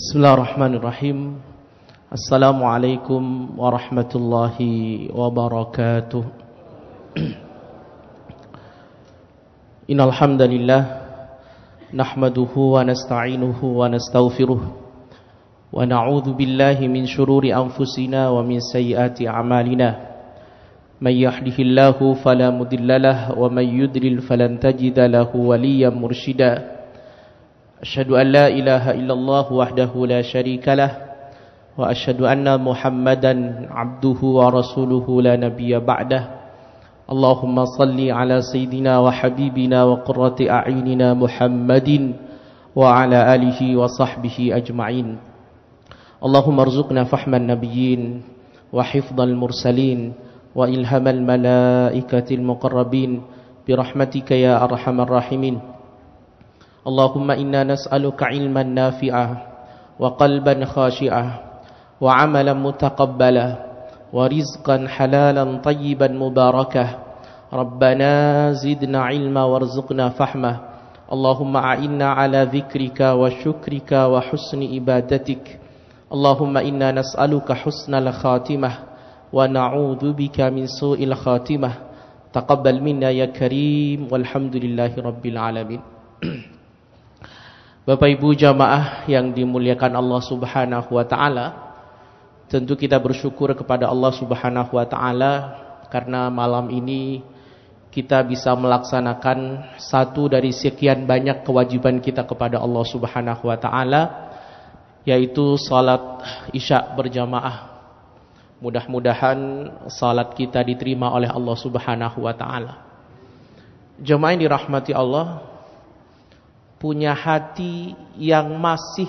Bismillahirrahmanirrahim. Assalamualaikum warahmatullahi wabarakatuh. Innal hamdalillah nahmaduhu wa nasta'inuhu wa nastaghfiruh wa na'udzu billahi min shururi anfusina wa min sayyiati a'malina. May yahdihillahu fala mudhillalah wa may yudlil falan tajida lahu waliyyan mursyida. Asyhadu an la ilaha illallah wahdahu la syarika lah wa asyhadu anna Muhammadan abduhu wa rasuluhu la nabiyya ba'dah. Allahumma salli ala sayyidina wa habibina wa qurrati a'yunina Muhammadin wa ala alihi wa sahbihi ajma'in. Allahumma arzuqna fahman nabiyyin wa hifdhal mursalin wa ilhamal malaikatil muqarrabin birahmatika ya arhamar rahimin. Allahumma inna nas'aluka ilman nafi'ah wa qalban khashi'ah wa amalan mutaqabbala wa rizqan halalan tayyiban mubarakah. Rabbana zidna ilma warzuqna fahmah. Allahumma a'inna ala dhikrika wa syukrika wa husni ibadatik. Allahumma inna nas'aluka husnal khatimah wa na'udzu bika min su'il khatimah. Taqabbal minna ya karim walhamdulillahi rabbil alamin. Bapak Ibu jamaah yang dimuliakan Allah Subhanahu wa taala, tentu kita bersyukur kepada Allah Subhanahu wa taala karena malam ini kita bisa melaksanakan satu dari sekian banyak kewajiban kita kepada Allah Subhanahu wa taala, yaitu salat Isya berjamaah. Mudah-mudahan salat kita diterima oleh Allah Subhanahu wa taala. Jamaah yang dirahmati Allah, punya hati yang masih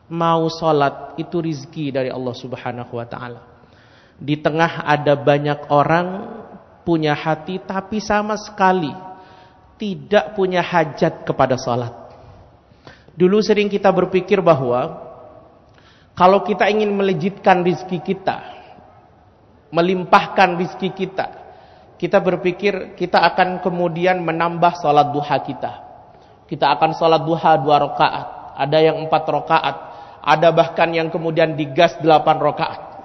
mau sholat itu rizki dari Allah Subhanahu wa ta'ala. Di tengah ada banyak orang punya hati tapi sama sekali tidak punya hajat kepada sholat. Dulu sering kita berpikir bahwa kalau kita ingin melejitkan rizki kita, melimpahkan rizki kita, kita berpikir kita akan kemudian menambah sholat duha kita. Kita akan sholat duha 2 rakaat, ada yang 4 rakaat, ada bahkan yang kemudian digas 8 rakaat.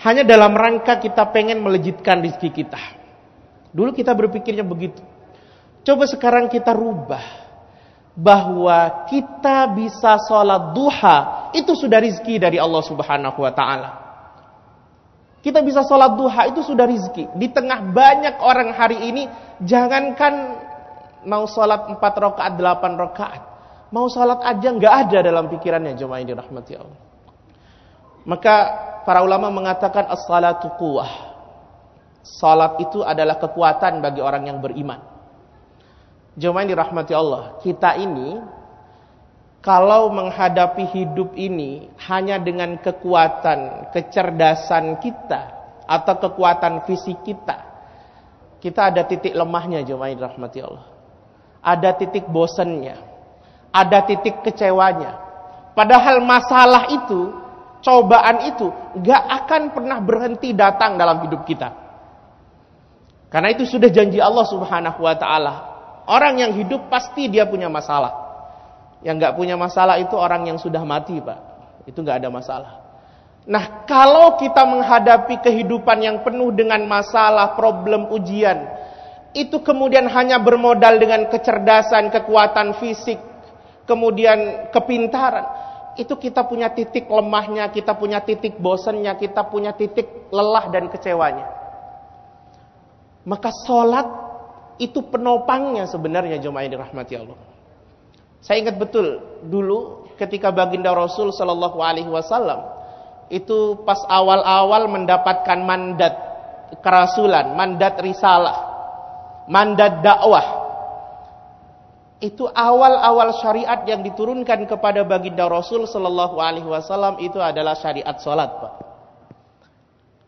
Hanya dalam rangka kita pengen melejitkan rizki kita. Dulu kita berpikirnya begitu. Coba sekarang kita rubah, bahwa kita bisa sholat duha, itu sudah rizki dari Allah Subhanahu wa ta'ala. Kita bisa sholat duha, itu sudah rizki. Di tengah banyak orang hari ini, jangankan mau sholat 4 rakaat, 8 rakaat, mau sholat aja nggak ada dalam pikirannya jemaah yang dirahmati Allah. Maka para ulama mengatakan as-salatu quwwah. Salat itu adalah kekuatan bagi orang yang beriman. Jemaah yang dirahmati Allah, kita ini kalau menghadapi hidup ini hanya dengan kekuatan, kecerdasan kita atau kekuatan fisik kita ada titik lemahnya jemaah yang dirahmati Allah. Ada titik bosannya, ada titik kecewanya. Padahal masalah itu, cobaan itu gak akan pernah berhenti datang dalam hidup kita. Karena itu sudah janji Allah Subhanahu wa ta'ala. Orang yang hidup pasti dia punya masalah. Yang gak punya masalah itu orang yang sudah mati, Pak. Itu gak ada masalah. Nah, kalau kita menghadapi kehidupan yang penuh dengan masalah, problem, ujian, itu kemudian hanya bermodal dengan kecerdasan, kekuatan fisik, kemudian kepintaran, itu kita punya titik lemahnya, kita punya titik bosannya, kita punya titik lelah dan kecewanya. Maka sholat itu penopangnya sebenarnya jemaah yang dirahmati Allah. Saya ingat betul dulu ketika baginda Rasul Shallallahu Alaihi Wasallam itu pas awal-awal mendapatkan mandat kerasulan, mandat risalah, mandat dakwah. Itu awal-awal syariat yang diturunkan kepada baginda Rasul sallallahu alaihi wasallam itu adalah syariat salat, Pak.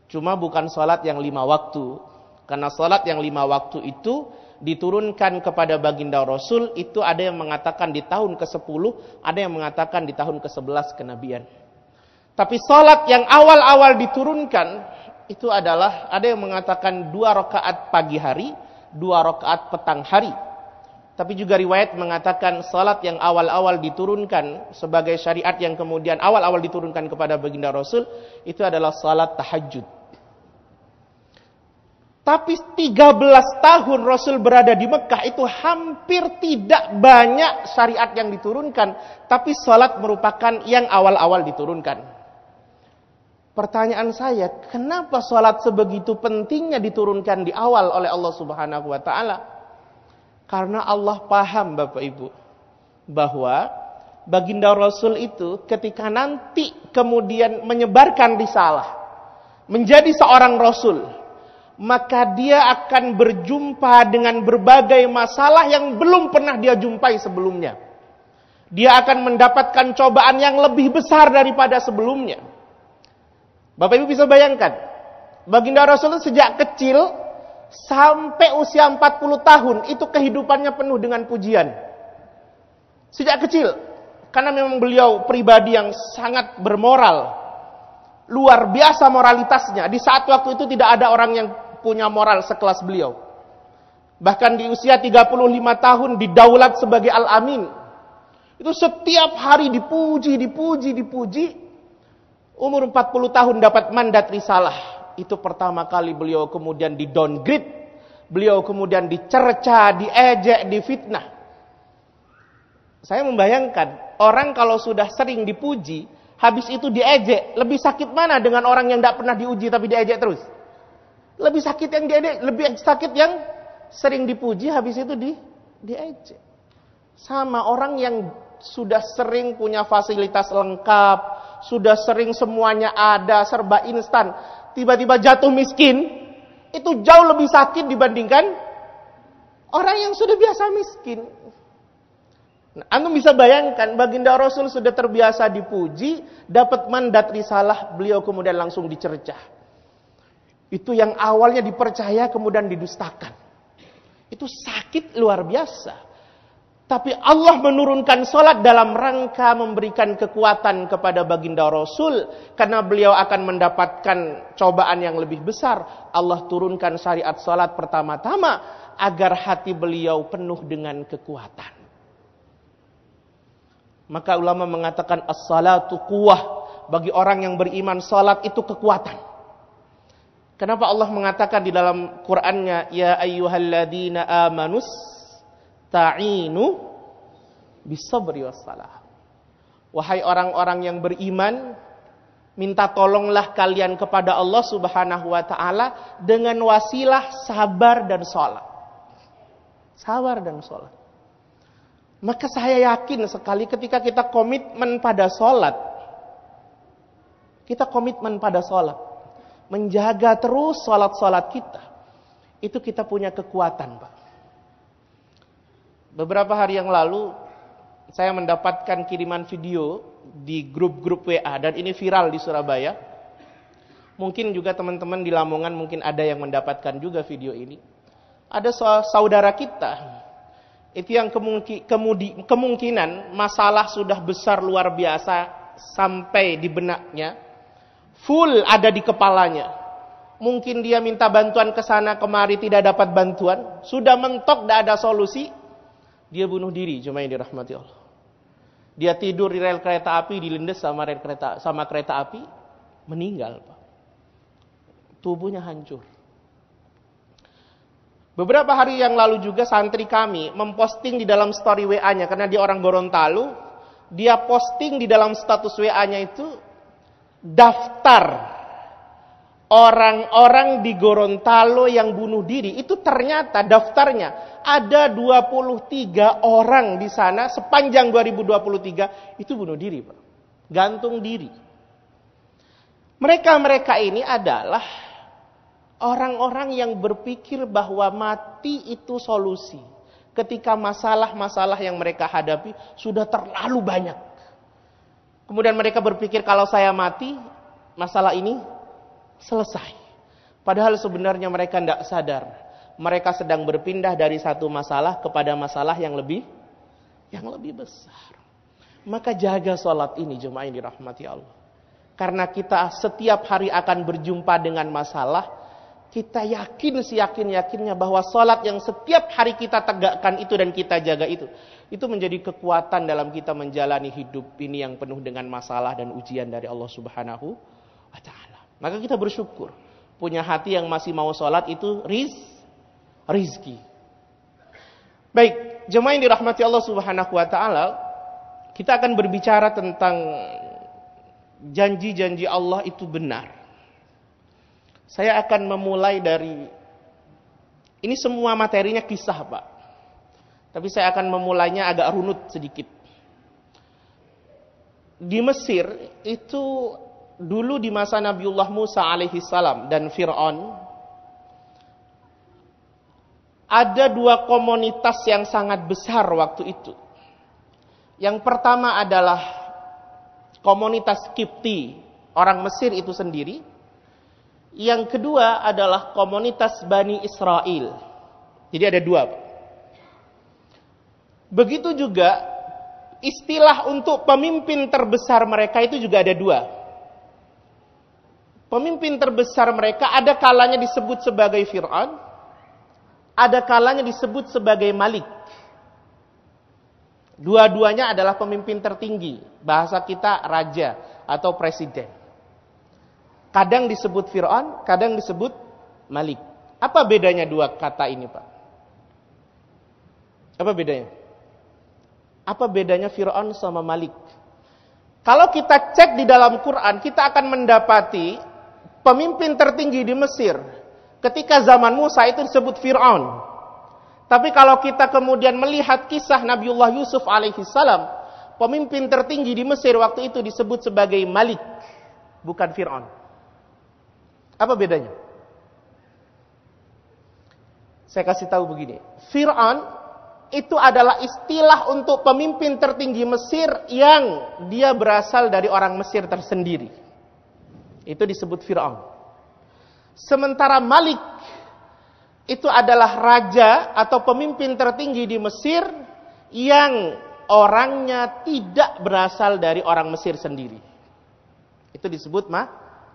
Cuma bukan salat yang 5 waktu. Karena salat yang 5 waktu itu diturunkan kepada baginda Rasul itu ada yang mengatakan di tahun ke-10, ada yang mengatakan di tahun ke-11 kenabian. Tapi salat yang awal-awal diturunkan itu adalah ada yang mengatakan 2 rakaat pagi hari, 2 rakaat petang hari. Tapi juga riwayat mengatakan salat yang awal-awal diturunkan sebagai syariat yang kemudian awal-awal diturunkan kepada baginda Rasul itu adalah salat tahajud. Tapi 13 tahun Rasul berada di Mekah itu hampir tidak banyak syariat yang diturunkan, tapi salat merupakan yang awal-awal diturunkan. Pertanyaan saya, kenapa salat sebegitu pentingnya diturunkan di awal oleh Allah Subhanahu wa taala? Karena Allah paham Bapak Ibu bahwa baginda Rasul itu ketika nanti kemudian menyebarkan risalah, menjadi seorang Rasul, maka dia akan berjumpa dengan berbagai masalah yang belum pernah dia jumpai sebelumnya. Dia akan mendapatkan cobaan yang lebih besar daripada sebelumnya. Bapak Ibu bisa bayangkan, baginda Rasul sejak kecil sampai usia 40 tahun itu kehidupannya penuh dengan pujian. Sejak kecil, karena memang beliau pribadi yang sangat bermoral, luar biasa moralitasnya. Di saat waktu itu tidak ada orang yang punya moral sekelas beliau. Bahkan di usia 35 tahun didaulat sebagai Al-Amin. Itu setiap hari dipuji. Umur 40 tahun dapat mandat risalah. Itu pertama kali beliau kemudian di downgrade. Beliau kemudian dicerca, diejek, difitnah. Saya membayangkan, orang kalau sudah sering dipuji, habis itu diejek, lebih sakit mana dengan orang yang tidak pernah diuji tapi diejek terus? Lebih sakit yang diejek, lebih sakit yang sering dipuji, habis itu diejek. Sama orang yang sudah sering punya fasilitas lengkap, sudah sering semuanya ada, serba instan, tiba-tiba jatuh miskin, itu jauh lebih sakit dibandingkan orang yang sudah biasa miskin. Nah, Anda bisa bayangkan, baginda Rasul sudah terbiasa dipuji, dapat mandat risalah, beliau kemudian langsung dicercah. Itu yang awalnya dipercaya, kemudian didustakan. Itu sakit luar biasa. Tapi Allah menurunkan salat dalam rangka memberikan kekuatan kepada baginda Rasul. Karena beliau akan mendapatkan cobaan yang lebih besar. Allah turunkan syariat salat pertama-tama agar hati beliau penuh dengan kekuatan. Maka ulama mengatakan as-salatu quwwah. Bagi orang yang beriman, salat itu kekuatan. Kenapa Allah mengatakan di dalam Qur'annya, ya ayyuhalladzina amanus ta'inu bisabri wassalah. Wahai orang-orang yang beriman, minta tolonglah kalian kepada Allah Subhanahu wa taala dengan wasilah sabar dan salat. Sabar dan salat. Maka saya yakin sekali ketika kita komitmen pada salat, menjaga terus salat-salat kita, itu kita punya kekuatan, Pak. Beberapa hari yang lalu saya mendapatkan kiriman video di grup-grup WA dan ini viral di Surabaya. Mungkin juga teman-teman di Lamongan mungkin ada yang mendapatkan juga video ini. Ada saudara kita itu yang kemungkinan masalah sudah besar luar biasa sampai di benaknya, full ada di kepalanya. Mungkin dia minta bantuan ke sana kemari tidak dapat bantuan, sudah mentok tidak ada solusi. Dia bunuh diri, cuma yang dirahmati Allah. Dia tidur di rel kereta api, dilindes sama kereta api, meninggal, Pak. Tubuhnya hancur. Beberapa hari yang lalu juga santri kami memposting di dalam story WA-nya, karena dia orang Gorontalo, dia posting di dalam status WA-nya itu daftar orang-orang di Gorontalo yang bunuh diri. Itu ternyata daftarnya ada 23 orang di sana sepanjang 2023 itu bunuh diri, Pak. Gantung diri. Mereka ini adalah orang-orang yang berpikir bahwa mati itu solusi. Ketika masalah-masalah yang mereka hadapi sudah terlalu banyak. Kemudian mereka berpikir kalau saya mati, masalah ini selesai. Padahal sebenarnya mereka tidak sadar. Mereka sedang berpindah dari satu masalah kepada masalah yang lebih besar. Maka jaga sholat ini, jemaah yang dirahmati Allah. Karena kita setiap hari akan berjumpa dengan masalah. kita yakin seyakin-yakinnya bahwa salat yang setiap hari kita tegakkan itu dan kita jaga itu menjadi kekuatan dalam kita menjalani hidup ini yang penuh dengan masalah dan ujian dari Allah Subhanahu wa taala. Maka kita bersyukur punya hati yang masih mau salat itu rizki. Baik, jemaah yang dirahmati Allah Subhanahu wa taala, kita akan berbicara tentang janji-janji Allah itu benar. Saya akan memulai dari, ini semua materinya kisah Pak. Tapi saya akan memulainya agak runut sedikit. Di Mesir itu dulu di masa Nabiullah Musa alaihi salam dan Fir'aun, ada dua komunitas yang sangat besar waktu itu. Yang pertama adalah komunitas Kipti, orang Mesir itu sendiri. Yang kedua adalah komunitas Bani Israel. Jadi ada dua. Begitu juga istilah untuk pemimpin terbesar mereka itu juga ada dua. Pemimpin terbesar mereka ada kalanya disebut sebagai Fir'aun, ada kalanya disebut sebagai Malik. Dua-duanya adalah pemimpin tertinggi. Bahasa kita raja atau presiden. Kadang disebut Fir'aun, kadang disebut Malik. Apa bedanya dua kata ini, Pak? Apa bedanya? Apa bedanya Fir'aun sama Malik? Kalau kita cek di dalam Quran, kita akan mendapati pemimpin tertinggi di Mesir. Ketika zaman Musa itu disebut Fir'aun. Tapi kalau kita kemudian melihat kisah Nabiullah Yusuf alaihi salam, pemimpin tertinggi di Mesir waktu itu disebut sebagai Malik, bukan Fir'aun. Apa bedanya? Saya kasih tahu begini. Fir'aun itu adalah istilah untuk pemimpin tertinggi Mesir yang dia berasal dari orang Mesir tersendiri. Itu disebut Fir'aun. Sementara Malik itu adalah raja atau pemimpin tertinggi di Mesir yang orangnya tidak berasal dari orang Mesir sendiri. Itu disebut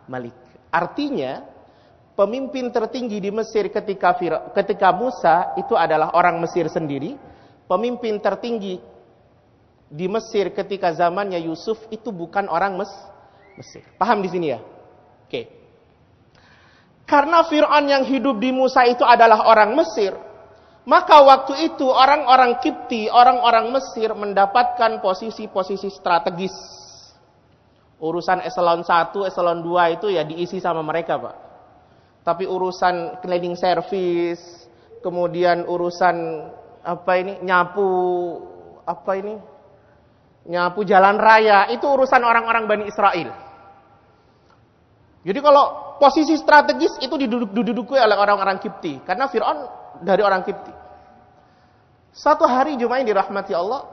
Malik. Artinya, pemimpin tertinggi di Mesir ketika Musa itu adalah orang Mesir sendiri. Pemimpin tertinggi di Mesir ketika zamannya Yusuf itu bukan orang Mesir. Paham di sini ya? Oke. Karena Fir'aun yang hidup di Musa itu adalah orang Mesir, maka waktu itu orang-orang Kipti, orang-orang Mesir mendapatkan posisi-posisi strategis. Urusan eselon 1, eselon 2 itu ya diisi sama mereka, Pak. Tapi urusan cleaning service, kemudian urusan nyapu jalan raya, itu urusan orang-orang Bani Israel. Jadi kalau posisi strategis itu diduduki oleh orang-orang Kipti, karena Fir'aun dari orang Kipti. Satu hari jemaah yang dirahmati Allah,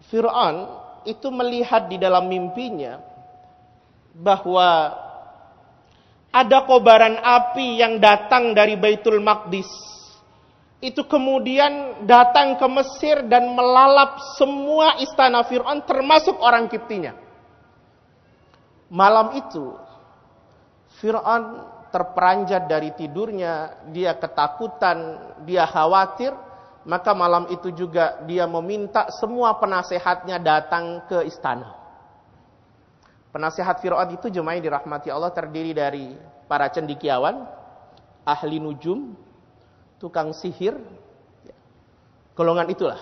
Fir'aun itu melihat di dalam mimpinya bahwa ada kobaran api yang datang dari Baitul Maqdis. Itu kemudian datang ke Mesir dan melalap semua istana Fir'aun termasuk orang Kiptinya. Malam itu Fir'aun terperanjat dari tidurnya, dia ketakutan, dia khawatir, maka malam itu juga dia meminta semua penasehatnya datang ke istana. Penasehat Fir'aun itu jemaah yang dirahmati Allah terdiri dari para cendekiawan, ahli nujum, tukang sihir, golongan itulah.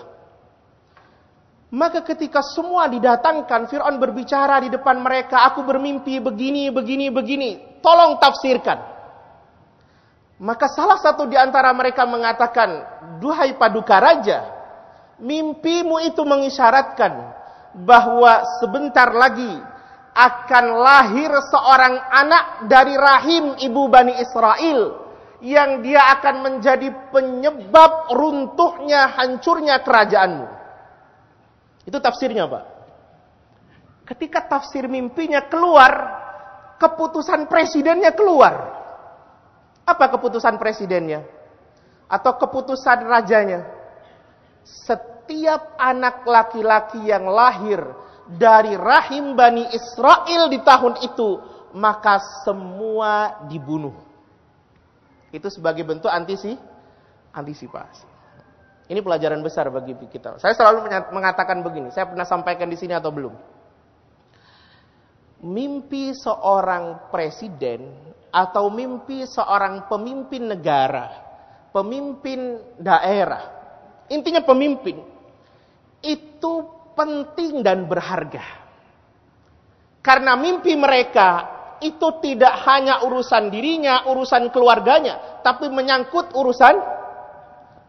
Maka ketika semua didatangkan, Fir'aun berbicara di depan mereka, aku bermimpi begini, tolong tafsirkan. Maka salah satu di antara mereka mengatakan, duhai paduka raja, mimpimu itu mengisyaratkan bahwa sebentar lagi akan lahir seorang anak dari rahim ibu Bani Israel yang dia akan menjadi penyebab runtuhnya, hancurnya kerajaanmu. Itu tafsirnya, Pak. Ketika tafsir mimpinya keluar, keputusan presidennya keluar. Apa keputusan presidennya? Atau keputusan rajanya? Setiap anak laki-laki yang lahir dari rahim Bani Israel di tahun itu, maka semua dibunuh. Itu sebagai bentuk antisipasi. Ini pelajaran besar bagi kita. Saya selalu mengatakan begini, saya pernah sampaikan di sini atau belum? Mimpi seorang presiden atau mimpi seorang pemimpin negara, pemimpin daerah, intinya pemimpin, itu penting dan berharga. Karena mimpi mereka itu tidak hanya urusan dirinya, urusan keluarganya, tapi menyangkut urusan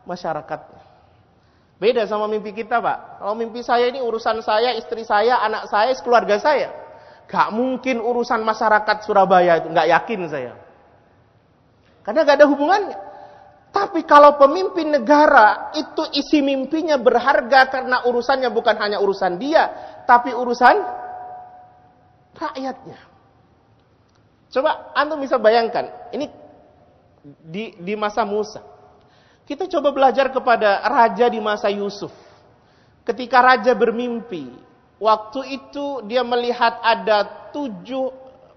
masyarakatnya. Beda sama mimpi kita, Pak. Kalau mimpi saya ini urusan saya, istri saya, anak saya, keluarga saya. Gak mungkin urusan masyarakat Surabaya itu, gak yakin saya. Karena gak ada hubungannya. Tapi kalau pemimpin negara, itu isi mimpinya berharga karena urusannya bukan hanya urusan dia, tapi urusan rakyatnya. Coba antum bisa bayangkan, ini di masa Musa. Kita coba belajar kepada raja di masa Yusuf. Ketika raja bermimpi, waktu itu dia melihat ada 7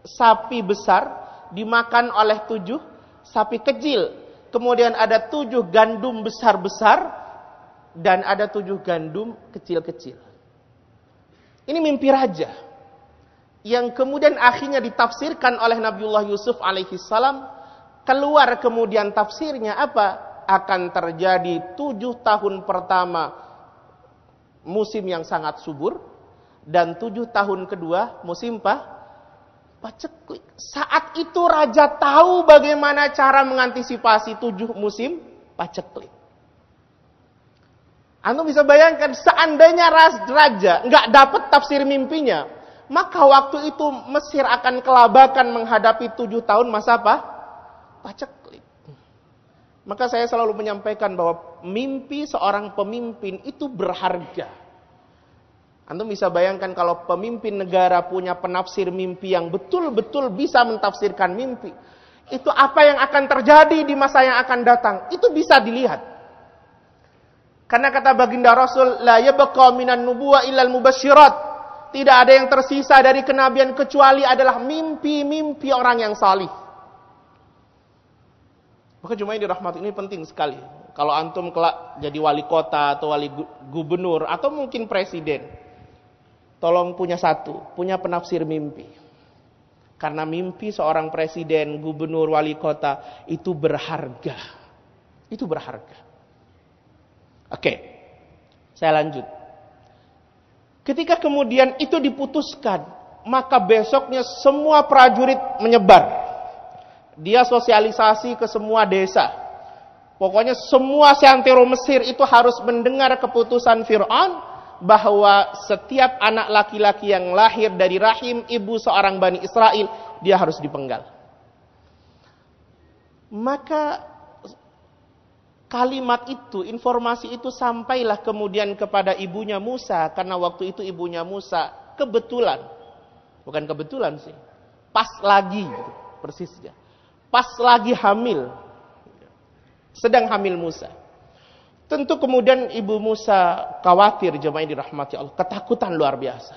sapi besar dimakan oleh 7 sapi kecil. Kemudian ada 7 gandum besar-besar dan ada 7 gandum kecil-kecil. Ini mimpi raja. Yang kemudian akhirnya ditafsirkan oleh Nabiullah Yusuf alaihissalam. Keluar kemudian tafsirnya apa? Akan terjadi 7 tahun pertama musim yang sangat subur. Dan 7 tahun kedua musim paceklik. Saat itu raja tahu bagaimana cara mengantisipasi 7 musim paceklik. Anda bisa bayangkan seandainya raja nggak dapat tafsir mimpinya, maka waktu itu Mesir akan kelabakan menghadapi 7 tahun masa paceklik. Maka saya selalu menyampaikan bahwa mimpi seorang pemimpin itu berharga. Anda bisa bayangkan kalau pemimpin negara punya penafsir mimpi yang betul-betul bisa mentafsirkan mimpi. Itu apa yang akan terjadi di masa yang akan datang. Itu bisa dilihat. Karena kata baginda Rasul, la yabqa minan nubuwah illal mubasyirat. Tidak ada yang tersisa dari kenabian kecuali adalah mimpi-mimpi orang yang salih. Maka jemaah yang dirahmati, ini penting sekali. Kalau antum kelak jadi wali kota atau wali gubernur atau mungkin presiden, tolong punya penafsir mimpi. Karena mimpi seorang presiden, gubernur, wali kota itu berharga. Itu berharga. Oke, saya lanjut. Ketika kemudian itu diputuskan, maka besoknya semua prajurit menyebar. Dia sosialisasi ke semua desa. Pokoknya semua seantero Mesir itu harus mendengar keputusan Fir'aun bahwa setiap anak laki-laki yang lahir dari rahim ibu seorang Bani Israel, dia harus dipenggal. Maka kalimat itu, informasi itu sampailah kemudian kepada ibunya Musa. Karena waktu itu ibunya Musa kebetulan, bukan kebetulan sih, pas lagi gitu, persisnya. Pas lagi hamil. Sedang hamil Musa. Tentu kemudian ibu Musa khawatir, jemaah dirahmati Allah. Ketakutan luar biasa.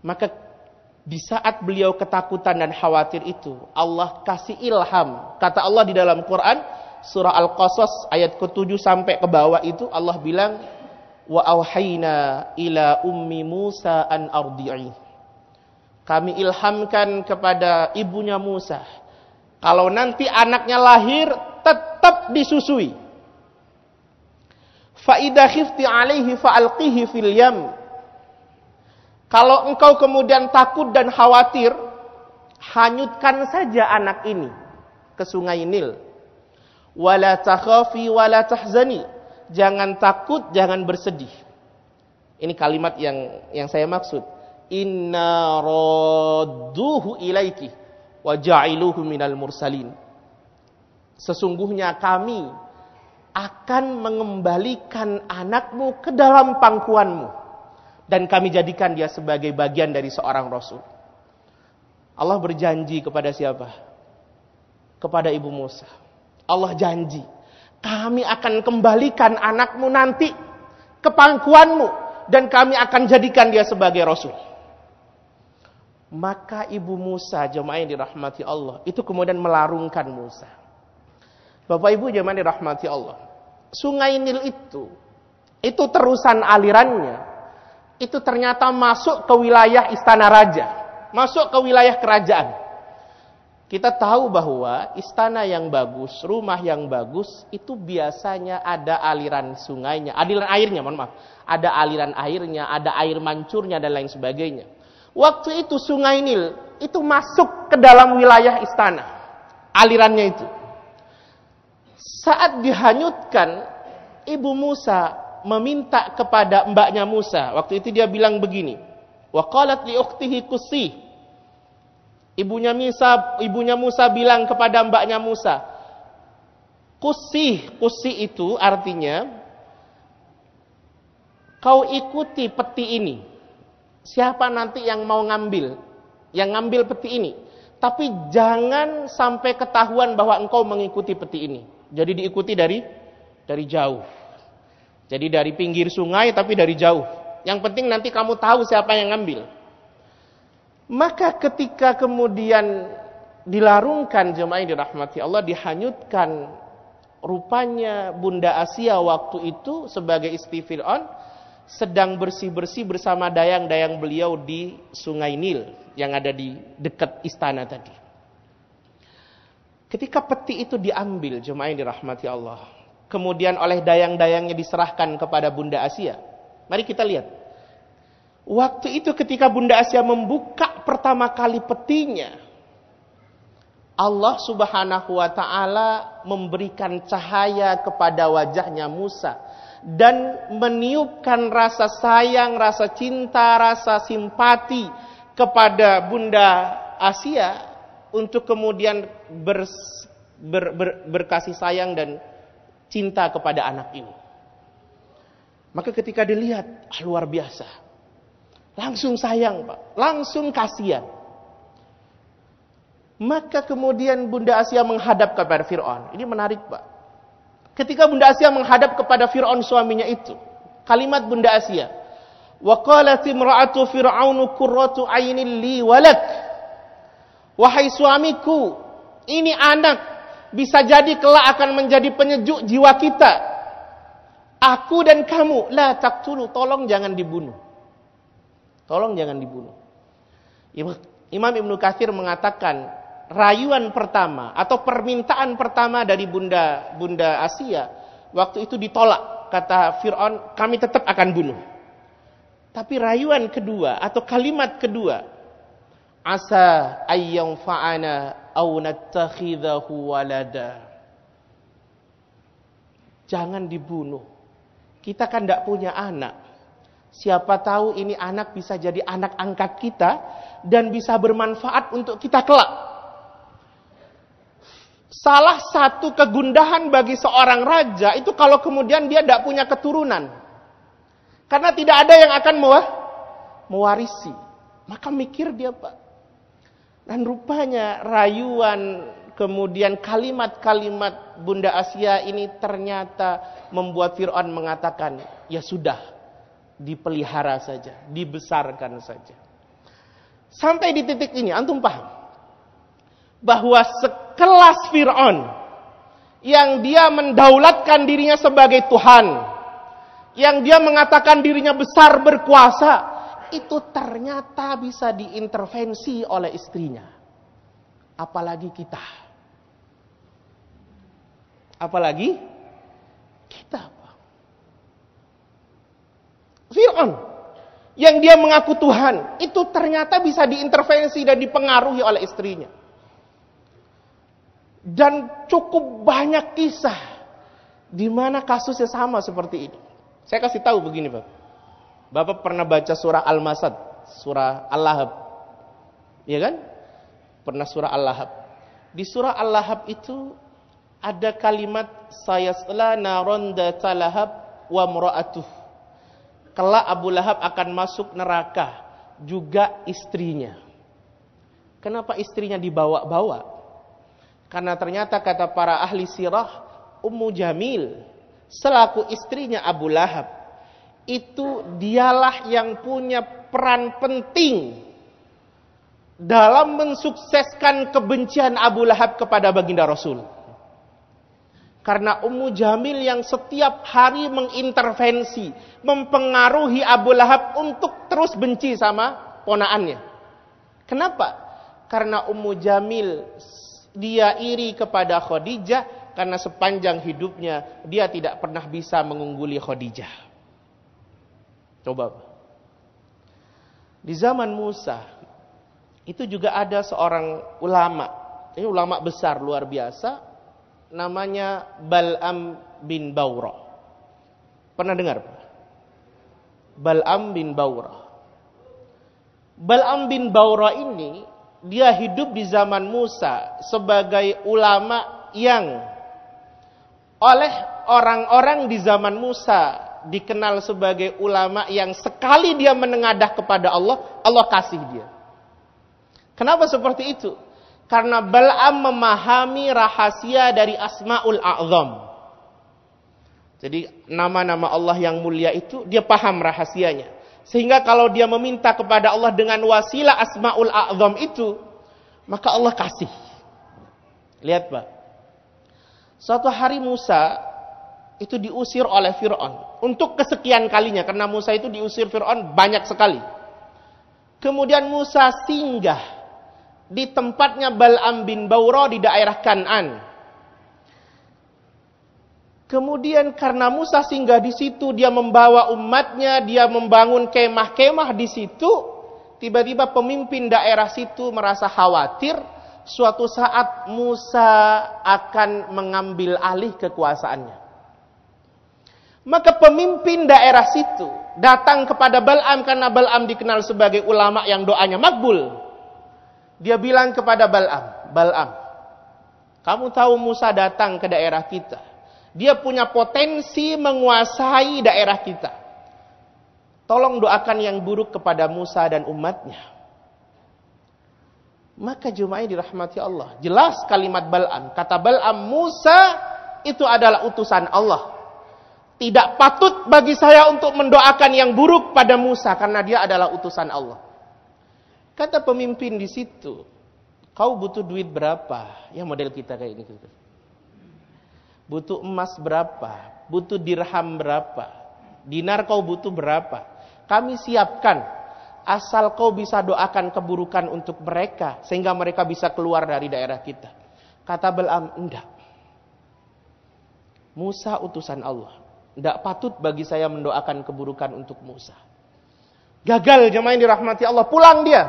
Maka di saat beliau ketakutan dan khawatir itu, Allah kasih ilham. Kata Allah di dalam Quran, surah Al-Qasas ayat ke-7 sampai ke bawah itu, Allah bilang, wa auhayna ila ummi Musa an ardi'i. Kami ilhamkan kepada ibunya Musa, kalau nanti anaknya lahir, tetap disusui. Fa idza khifti alaihi fa'alqihi fil yam. Kalau engkau kemudian takut dan khawatir, hanyutkan saja anak ini ke sungai Nil. Wala takhafi wala tahzani. Jangan takut, jangan bersedih. Ini kalimat yang saya maksud. Inna radduhu ilaiki wa ja'iluhu minal mursalin. Sesungguhnya kami akan mengembalikan anakmu ke dalam pangkuanmu dan kami jadikan dia sebagai bagian dari seorang rasul. Allah berjanji kepada siapa? Kepada ibu Musa. Allah janji, kami akan kembalikan anakmu nanti ke pangkuanmu dan kami akan jadikan dia sebagai rasul. Maka ibu Musa, jemaah yang dirahmati Allah, itu kemudian melarungkan Musa. Bapak Ibu jemaah dirahmati Allah. Sungai Nil itu terusan alirannya, itu ternyata masuk ke wilayah istana raja, masuk ke wilayah kerajaan. Kita tahu bahwa istana yang bagus, rumah yang bagus, itu biasanya ada aliran sungainya, aliran airnya, mohon maaf. Ada aliran airnya, ada air mancurnya, dan lain sebagainya. Waktu itu Sungai Nil itu masuk ke dalam wilayah istana, alirannya itu. Saat dihanyutkan, Ibu Musa meminta kepada mbaknya Musa. Waktu itu dia bilang begini, wa qalat li ukhtihi qussi. Ibunya Musa bilang kepada mbaknya Musa, qussi itu artinya kau ikuti peti ini. Siapa nanti yang mau ngambil peti ini, tapi jangan sampai ketahuan bahwa engkau mengikuti peti ini. Jadi diikuti dari jauh. Jadi dari pinggir sungai tapi dari jauh. Yang penting nanti kamu tahu siapa yang ngambil. Maka ketika kemudian dilarungkan, jemaah yang dirahmati Allah, dihanyutkan, rupanya Bunda Asia waktu itu sebagai istri Fir'aun sedang bersih-bersih bersama dayang-dayang beliau di Sungai Nil yang ada di dekat istana tadi. Ketika peti itu diambil, jemaah yang dirahmati Allah, kemudian oleh dayang-dayangnya diserahkan kepada Bunda Asia. Mari kita lihat. Waktu itu ketika Bunda Asia membuka pertama kali petinya, Allah Subhanahu wa ta'ala memberikan cahaya kepada wajahnya Musa dan meniupkan rasa sayang, rasa cinta, rasa simpati kepada Bunda Asia untuk kemudian berkasih sayang dan cinta kepada anak ini. Maka ketika dilihat, luar biasa. Langsung sayang, Pak. Langsung kasihan. Maka kemudian Bunda Asia menghadap kepada Fir'aun. Ini menarik, Pak. Ketika Bunda Asia menghadap kepada Fir'aun suaminya itu, kalimat Bunda Asia, wa qalat imra'atu fir'aunu qurratu 'ainin li walak. Wahai suamiku, ini anak bisa jadi kelak akan menjadi penyejuk jiwa kita. Aku dan kamu, la taqtulu, tolong jangan dibunuh. Tolong jangan dibunuh. Imam Ibnu Katsir mengatakan rayuan pertama atau permintaan pertama dari Bunda Asia waktu itu ditolak. Kata Fir'aun, kami tetap akan bunuh. Tapi rayuan kedua atau kalimat kedua, asa ayyang fa'ana aw nattakhidahu walada. Jangan dibunuh. Kita kan tidak punya anak. Siapa tahu ini anak bisa jadi anak angkat kita dan bisa bermanfaat untuk kita kelak. Salah satu kegundahan bagi seorang raja itu kalau kemudian dia tidak punya keturunan. Karena tidak ada yang akan mewarisi. Maka mikir dia, Pak. Dan rupanya rayuan kemudian kalimat-kalimat Bunda Asia ini ternyata membuat Fir'aun mengatakan, ya sudah. Dipelihara saja, dibesarkan saja. Sampai di titik ini, antum paham bahwa sekelas Fir'aun yang dia mendaulatkan dirinya sebagai Tuhan, yang dia mengatakan dirinya besar berkuasa, itu ternyata bisa diintervensi oleh istrinya. Apalagi kita. Apalagi kita. Fir'aun yang dia mengaku Tuhan itu ternyata bisa diintervensi dan dipengaruhi oleh istrinya. Dan cukup banyak kisah di mana kasusnya sama seperti ini. Saya kasih tahu begini, Pak. Bapak pernah baca surah Al-Masad, surah Al-Lahab. Iya kan? Pernah surah Al-Lahab. Di surah Al-Lahab itu ada kalimat sayasla naron datalahab wa mra'atuh. Kelak Abu Lahab akan masuk neraka, juga istrinya. Kenapa istrinya dibawa-bawa? Karena ternyata kata para ahli sirah, Ummu Jamil selaku istrinya Abu Lahab, itu dialah yang punya peran penting dalam mensukseskan kebencian Abu Lahab kepada baginda Rasul. Karena Ummu Jamil yang setiap hari mengintervensi, mempengaruhi Abu Lahab untuk terus benci sama ponaannya. Kenapa? Karena Ummu Jamil dia iri kepada Khadijah karena sepanjang hidupnya dia tidak pernah bisa mengungguli Khadijah. Coba. Di zaman Musa itu juga ada seorang ulama. Ini ulama besar luar biasa. Namanya Bal'am bin Bawrah. Pernah dengar? Bal'am bin Bawrah. Bal'am bin Bawrah ini dia hidup di zaman Musa sebagai ulama yang oleh orang-orang di zaman Musa dikenal sebagai ulama yang sekali dia menengadah kepada Allah, Allah kasih dia. Kenapa seperti itu? Karena Bal'am memahami rahasia dari Asmaul A'zam. Jadi nama-nama Allah yang mulia itu dia paham rahasianya. Sehingga kalau dia meminta kepada Allah dengan wasilah Asmaul A'zam itu, maka Allah kasih. Lihat Pak. Suatu hari Musa itu diusir oleh Fir'aun. Untuk kesekian kalinya. Karena Musa itu diusir Fir'aun banyak sekali. Kemudian Musa singgah di tempatnya Bal'am bin Bawrah di daerah Kan'an. Kemudian karena Musa singgah di situ, dia membawa umatnya, dia membangun kemah-kemah di situ. Tiba-tiba pemimpin daerah situ merasa khawatir, suatu saat Musa akan mengambil alih kekuasaannya. Maka pemimpin daerah situ datang kepada Bal'am karena Bal'am dikenal sebagai ulama yang doanya makbul. Dia bilang kepada Bal'am, Bal'am, kamu tahu Musa datang ke daerah kita. Dia punya potensi menguasai daerah kita. Tolong doakan yang buruk kepada Musa dan umatnya. Maka jemaah dirahmati Allah. Jelas kalimat Bal'am. Kata Bal'am, Musa itu adalah utusan Allah. Tidak patut bagi saya untuk mendoakan yang buruk pada Musa karena dia adalah utusan Allah. Kata pemimpin di situ, kau butuh duit berapa? Yang model kita kayak ini. Butuh emas berapa? Butuh dirham berapa? Dinar kau butuh berapa? Kami siapkan. Asal kau bisa doakan keburukan untuk mereka. Sehingga mereka bisa keluar dari daerah kita. Kata Bal'am, enggak. Musa utusan Allah. Enggak patut bagi saya mendoakan keburukan untuk Musa. Gagal jemaah yang dirahmati Allah. Pulang dia.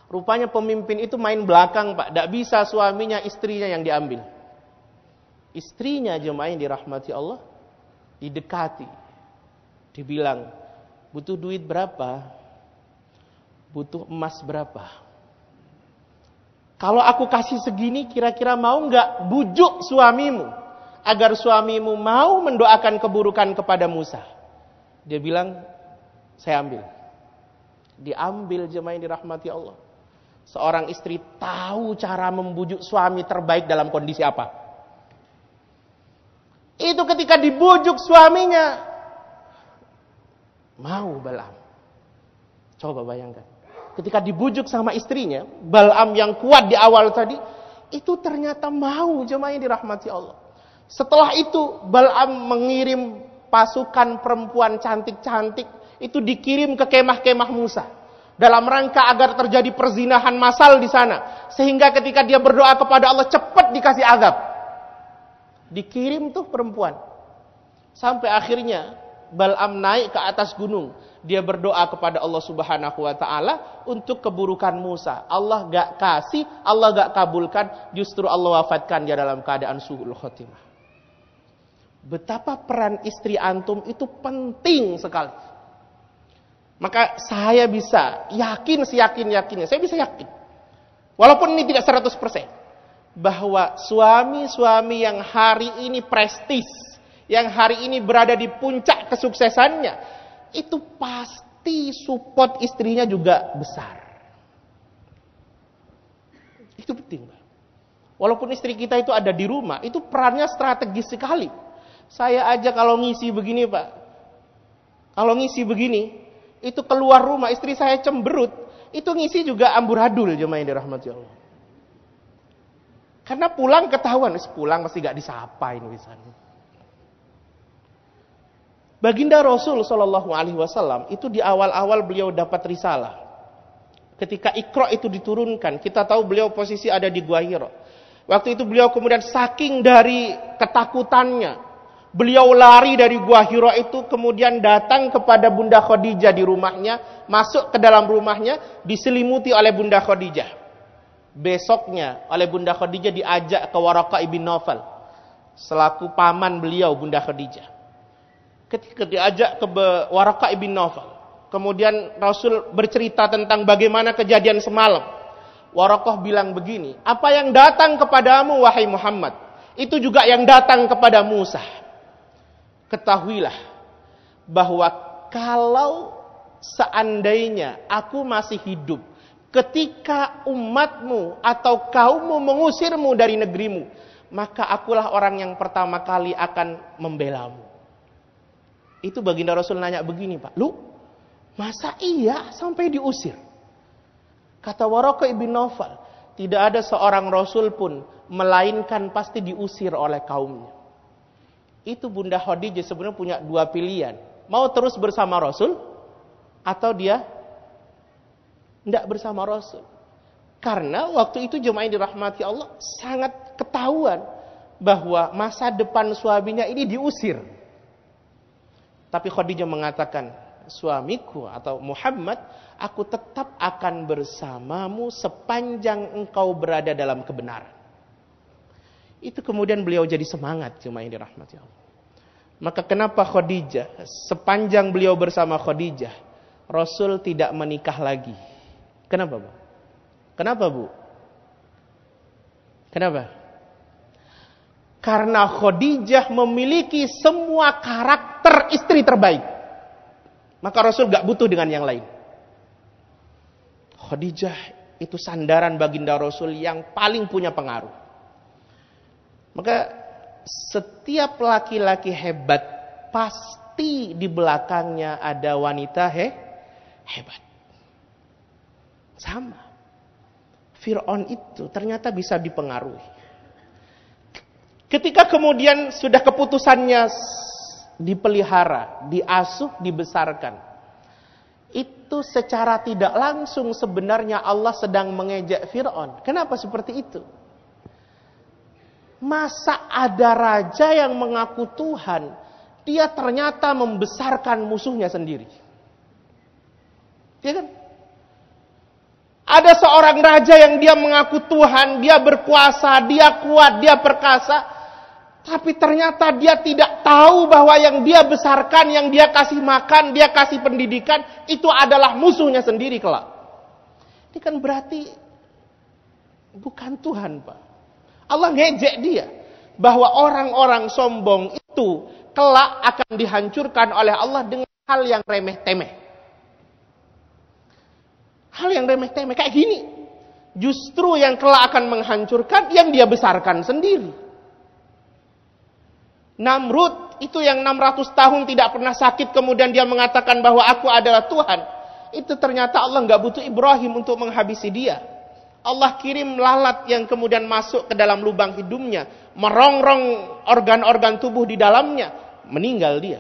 Rupanya pemimpin itu main belakang Pak. Tidak bisa suaminya, istrinya yang diambil. Istrinya jemaah yang dirahmati Allah. Didekati. Dibilang, butuh duit berapa? Butuh emas berapa? Kalau aku kasih segini kira-kira mau nggak bujuk suamimu. Agar suamimu mau mendoakan keburukan kepada Musa. Dia bilang, saya ambil. Diambil jemaah yang dirahmati Allah. Seorang istri tahu cara membujuk suami terbaik dalam kondisi apa. Itu ketika dibujuk suaminya. Mau Bal'am. Coba bayangkan. Ketika dibujuk sama istrinya. Bal'am yang kuat di awal tadi. Itu ternyata mau jemaah yang dirahmati Allah. Setelah itu Bal'am mengirim pasukan perempuan cantik-cantik. Itu dikirim ke kemah-kemah Musa. Dalam rangka agar terjadi perzinahan massal di sana. Sehingga ketika dia berdoa kepada Allah cepat dikasih azab. Dikirim tuh perempuan. Sampai akhirnya Bal'am naik ke atas gunung. Dia berdoa kepada Allah Subhanahu wa ta'ala untuk keburukan Musa. Allah gak kasih, Allah gak kabulkan. Justru Allah wafatkan dia dalam keadaan su'ul khotimah. Betapa peran istri antum itu penting sekali. Maka saya bisa yakin seyakin-yakinnya. Saya bisa yakin. Walaupun ini tidak 100%. Bahwa suami-suami yang hari ini prestis. Yang hari ini berada di puncak kesuksesannya. Itu pasti support istrinya juga besar. Itu penting. Walaupun istri kita itu ada di rumah. Itu perannya strategis sekali. Saya aja kalau ngisi begini Pak. Kalau ngisi begini. Itu keluar rumah, istri saya cemberut. Itu ngisi juga amburadul jemaah yang dirahmati Allah. Karena pulang ketahuan, pulang masih gak disapa ini misalnya. Baginda Rasul Shallallahu Alaihi Wasallam itu di awal-awal beliau dapat risalah. Ketika Iqra itu diturunkan, kita tahu beliau posisi ada di Gua Hira. Waktu itu beliau kemudian saking dari ketakutannya, beliau lari dari Gua Hira itu kemudian datang kepada Bunda Khadijah di rumahnya, masuk ke dalam rumahnya, diselimuti oleh Bunda Khadijah. Besoknya oleh Bunda Khadijah diajak ke Waraqah ibn Nawfal selaku paman beliau Bunda Khadijah. Ketika diajak ke Waraqah ibn Nawfal, kemudian Rasul bercerita tentang bagaimana kejadian semalam. Waraqah bilang begini, apa yang datang kepadamu wahai Muhammad, itu juga yang datang kepada Musa. Ketahuilah bahwa kalau seandainya aku masih hidup ketika umatmu atau kaummu mengusirmu dari negerimu, maka akulah orang yang pertama kali akan membelamu. Itu baginda Rasul nanya begini, Pak, lu masa iya sampai diusir? Kata Waraqah ibn Nawfal, tidak ada seorang Rasul pun melainkan pasti diusir oleh kaumnya. Itu Bunda Khadijah sebenarnya punya dua pilihan. Mau terus bersama Rasul atau dia tidak bersama Rasul. Karena waktu itu jemaah yang dirahmati Allah sangat ketahuan bahwa masa depan suaminya ini diusir. Tapi Khadijah mengatakan, suamiku atau Muhammad, aku tetap akan bersamamu sepanjang engkau berada dalam kebenaran. Itu kemudian beliau jadi semangat jemaah yang dirahmati Allah. Maka kenapa Khadijah, sepanjang beliau bersama Khadijah, Rasul tidak menikah lagi? Kenapa, Bu? Kenapa, Bu? Kenapa? Karena Khadijah memiliki semua karakter istri terbaik. Maka Rasul gak butuh dengan yang lain. Khadijah itu sandaran baginda Rasul yang paling punya pengaruh. Maka setiap laki-laki hebat pasti di belakangnya ada wanita hebat. Sama. Fir'aun itu ternyata bisa dipengaruhi. Ketika kemudian sudah keputusannya dipelihara, diasuh, dibesarkan, itu secara tidak langsung sebenarnya Allah sedang mengejek Fir'aun. Kenapa seperti itu? Masa ada raja yang mengaku Tuhan, dia ternyata membesarkan musuhnya sendiri. Ya kan? Ada seorang raja yang dia mengaku Tuhan, dia berkuasa, dia kuat, dia perkasa. Tapi ternyata dia tidak tahu bahwa yang dia besarkan, yang dia kasih makan, dia kasih pendidikan, itu adalah musuhnya sendiri kelak. Ini kan berarti bukan Tuhan, Pak. Allah ngejek dia. Bahwa orang-orang sombong itu kelak akan dihancurkan oleh Allah dengan hal yang remeh-temeh. Hal yang remeh-temeh kayak gini. Justru yang kelak akan menghancurkan yang dia besarkan sendiri. Namrud itu yang 600 tahun tidak pernah sakit kemudian dia mengatakan bahwa aku adalah Tuhan. Itu ternyata Allah nggak butuh Ibrahim untuk menghabisi dia. Allah kirim lalat yang kemudian masuk ke dalam lubang hidungnya, merongrong organ-organ tubuh di dalamnya, meninggal dia.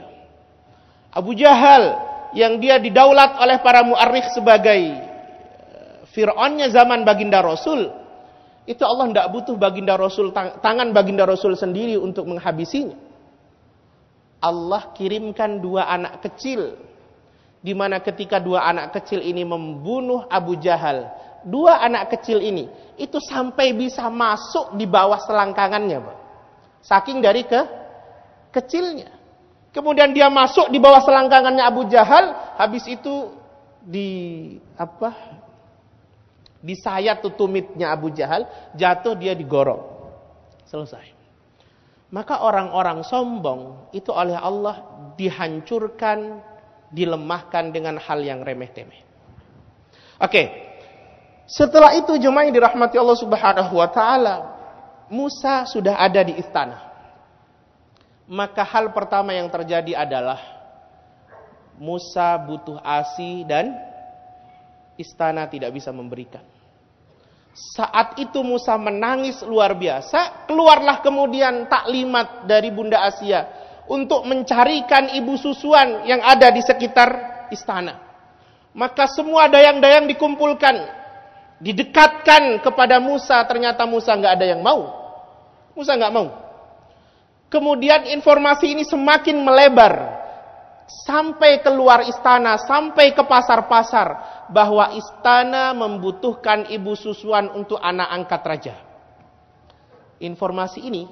Abu Jahal yang dia didaulat oleh para mu'arrikh sebagai Fir'aunnya zaman baginda Rasul, itu Allah tidak butuh baginda Rasul, tangan baginda Rasul sendiri untuk menghabisinya. Allah kirimkan dua anak kecil, di mana ketika dua anak kecil ini membunuh Abu Jahal, dua anak kecil ini itu sampai bisa masuk di bawah selangkangannya, Pak. Saking dari kecilnya. Kemudian dia masuk di bawah selangkangannya Abu Jahal, habis itu disayat tumitnya Abu Jahal, jatuh dia digorong. Selesai. Maka orang-orang sombong itu oleh Allah dihancurkan, dilemahkan dengan hal yang remeh-temeh. Oke. Setelah itu jemaah yang dirahmati Allah Subhanahu wa taala, Musa sudah ada di istana. Maka hal pertama yang terjadi adalah Musa butuh ASI dan istana tidak bisa memberikan. Saat itu Musa menangis luar biasa. Keluarlah kemudian taklimat dari Bunda Asia untuk mencarikan ibu susuan yang ada di sekitar istana. Maka semua dayang-dayang dikumpulkan, didekatkan kepada Musa. Ternyata Musa nggak ada yang mau. Musa nggak mau. Kemudian informasi ini semakin melebar sampai keluar istana, sampai ke pasar-pasar, bahwa istana membutuhkan ibu susuan untuk anak angkat raja. Informasi ini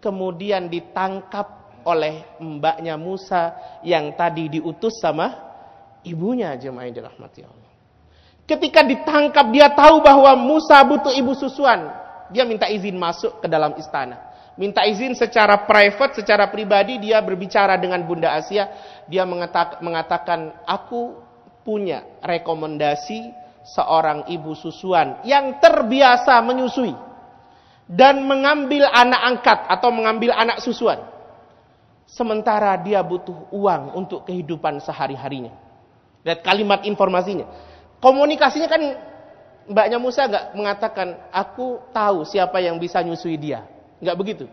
kemudian ditangkap oleh mbaknya Musa yang tadi diutus sama ibunya, jemaah yang dirahmati Allah. Ketika ditangkap, dia tahu bahwa Musa butuh ibu susuan. Dia minta izin masuk ke dalam istana. Minta izin secara private, secara pribadi. Dia berbicara dengan Bunda Asia. Dia mengatakan, aku punya rekomendasi seorang ibu susuan yang terbiasa menyusui dan mengambil anak angkat atau mengambil anak susuan. Sementara dia butuh uang untuk kehidupan sehari-harinya. Lihat kalimat informasinya. Komunikasinya kan mbaknya Musa gak mengatakan, aku tahu siapa yang bisa nyusui dia. Gak begitu.